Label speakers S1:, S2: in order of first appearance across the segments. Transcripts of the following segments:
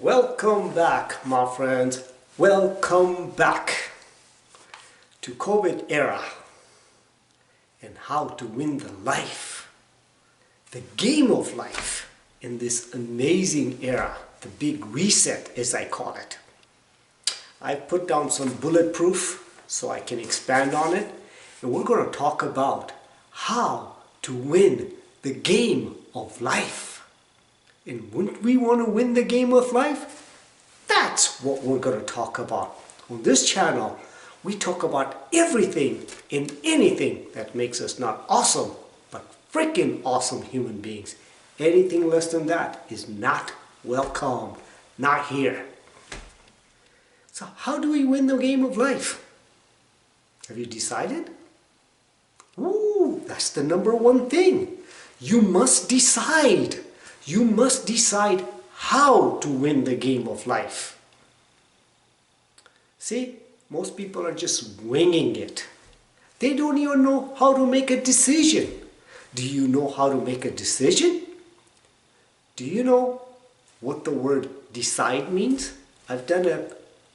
S1: Welcome back, my friends. Welcome back to COVID era and how to win the life, the game of life in this amazing era, the big reset as I call it. I put down some bulletproof so I can expand on it, and we're going to talk about how to win the game of life. And wouldn't we want to win the game of life? That's what we're going to talk about. On this channel, we talk about everything and anything that makes us not awesome, but freaking awesome human beings. Anything less than that is not welcome, not here. So how do we win the game of life? Have you decided? Ooh, that's the number one thing. You must decide. You must decide how to win the game of life. See, most people are just winging it. They don't even know how to make a decision. Do you know how to make a decision? Do you know what the word decide means? I've done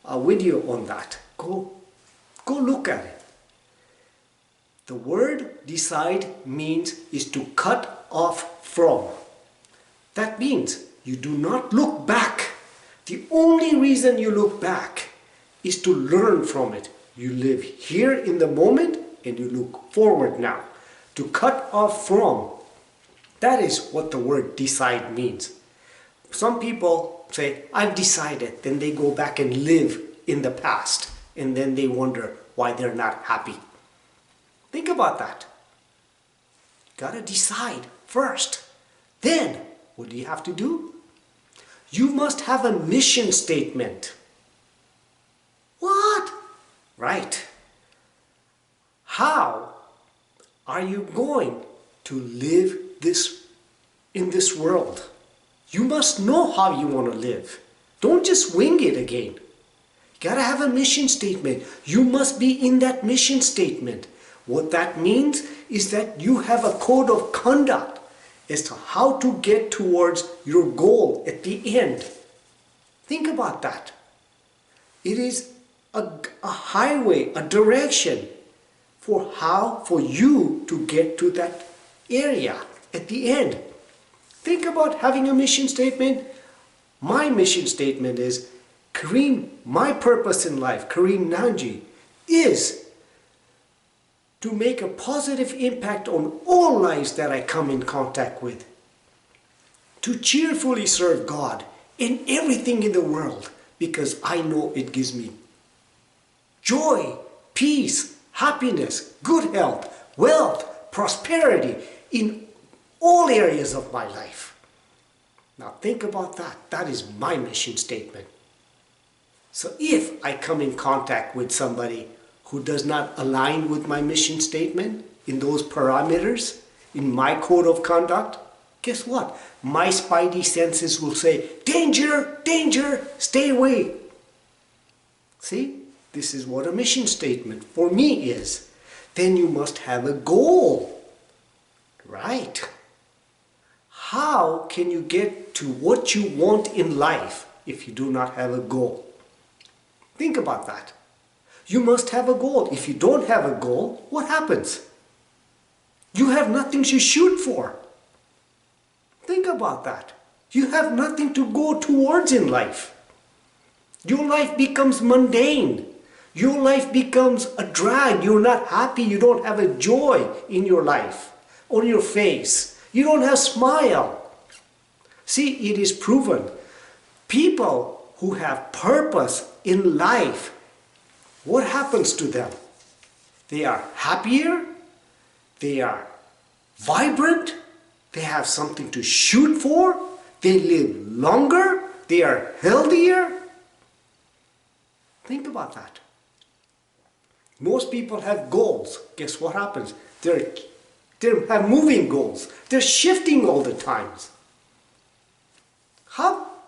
S1: a video on that. Go look at it. The word decide means is to cut off from. That means you do not look back. The only reason you look back is to learn from it. You live here in the moment and you look forward now. To cut off from. That is what the word decide means. Some people say, I've decided. Then they go back and live in the past. And then they wonder why they're not happy. Think about that. You gotta decide first. Then, what do you have to do? You must have a mission statement. What? Right. How are you going to live in this world? You must know how you want to live. Don't just wing it again. You gotta have a mission statement. You must be in that mission statement. What that means is that you have a code of conduct as to how to get towards your goal at the end. Think about that. It is a highway, a direction for you to get to that area at the end. Think about having a mission statement. My mission statement is, my purpose in life, Kareem Nanji, is to make a positive impact on all lives that I come in contact with. To cheerfully serve God in everything in the world because I know it gives me joy, peace, happiness, good health, wealth, prosperity in all areas of my life. Now think about that. That is my mission statement. So if I come in contact with somebody who does not align with my mission statement in those parameters, in my code of conduct, guess what? My spidey senses will say, danger, danger, stay away. See, this is what a mission statement for me is. Then you must have a goal, right? How can you get to what you want in life if you do not have a goal? Think about that. You must have a goal. If you don't have a goal, what happens? You have nothing to shoot for. Think about that. You have nothing to go towards in life. Your life becomes mundane. Your life becomes a drag. You're not happy. You don't have a joy in your life, on your face. You don't have a smile. See, it is proven. People who have purpose in life, what happens to them? They are happier, they are vibrant, they have something to shoot for, they live longer, they are healthier. Think about that. Most people have goals. Guess what happens? They have moving goals. They're shifting all the times.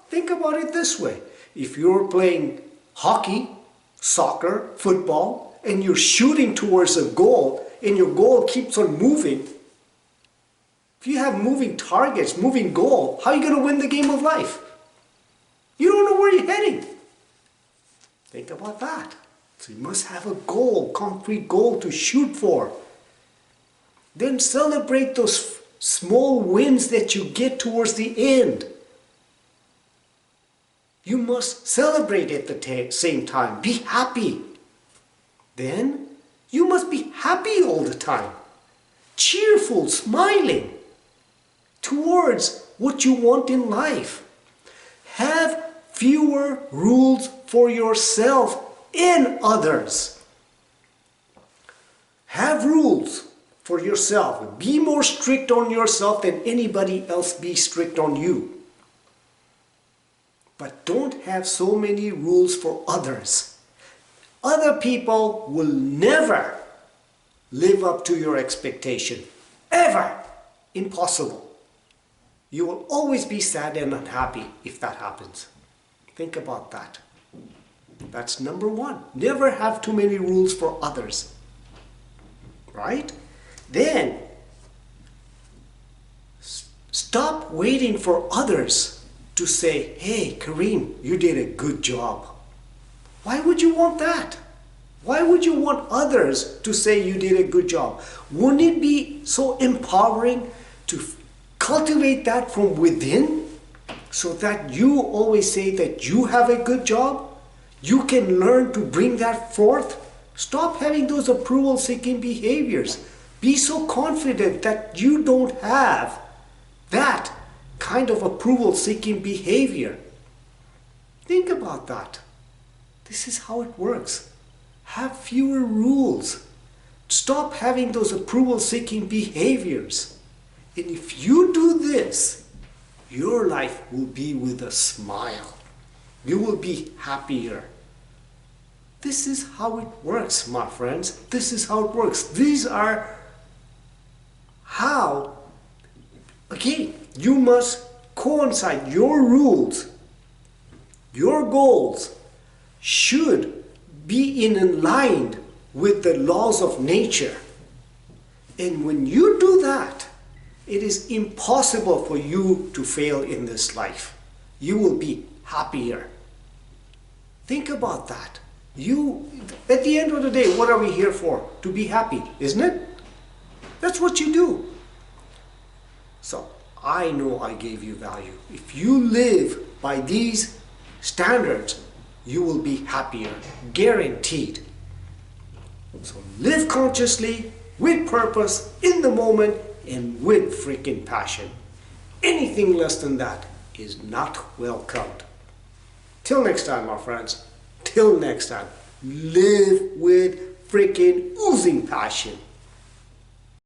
S1: Think about it this way. If you're playing hockey, soccer, football, and you're shooting towards a goal, and your goal keeps on moving, if you have moving targets, moving goal, how are you going to win the game of life? You don't are you heading? Think about that. So you must have a goal, concrete goal to shoot for. Then celebrate those small wins that you get towards the end. You must celebrate at the same time. Be happy. Then you must be happy all the time. Cheerful, smiling towards what you want in life. Have fewer rules for yourself and others. Have rules for yourself. Be more strict on yourself than anybody else be strict on you. But don't have so many rules for others. Other people will never live up to your expectation. Ever. Impossible. You will always be sad and unhappy if that happens. Think about that. That's number one. Never have too many rules for others. Right? Then, stop waiting for others to say, hey, Kareem, you did a good job. Why would you want that? Why would you want others to say you did a good job? Wouldn't it be so empowering to cultivate that from within so that you always say that you have a good job? You can learn to bring that forth. Stop having those approval-seeking behaviors. Be so confident that you don't have that kind of approval-seeking behavior. Think about that. This is how it works. Have fewer rules. Stop having those approval-seeking behaviors. And if you do this, your life will be with a smile. You will be happier. This is how it works, my friends. This is how it works. These are how, again, you must coincide. Your rules, your goals should be in line with the laws of nature. And when you do that, it is impossible for you to fail in this life. You will be happier. Think about that. At the end of the day, what are we here for? To be happy, isn't it? That's what you do. So, I know I gave you value. If you live by these standards, you will be happier, guaranteed. So live consciously, with purpose, in the moment, and with freaking passion. Anything less than that is not welcomed. Till next time, my friends. Till next time. Live with freaking oozing passion.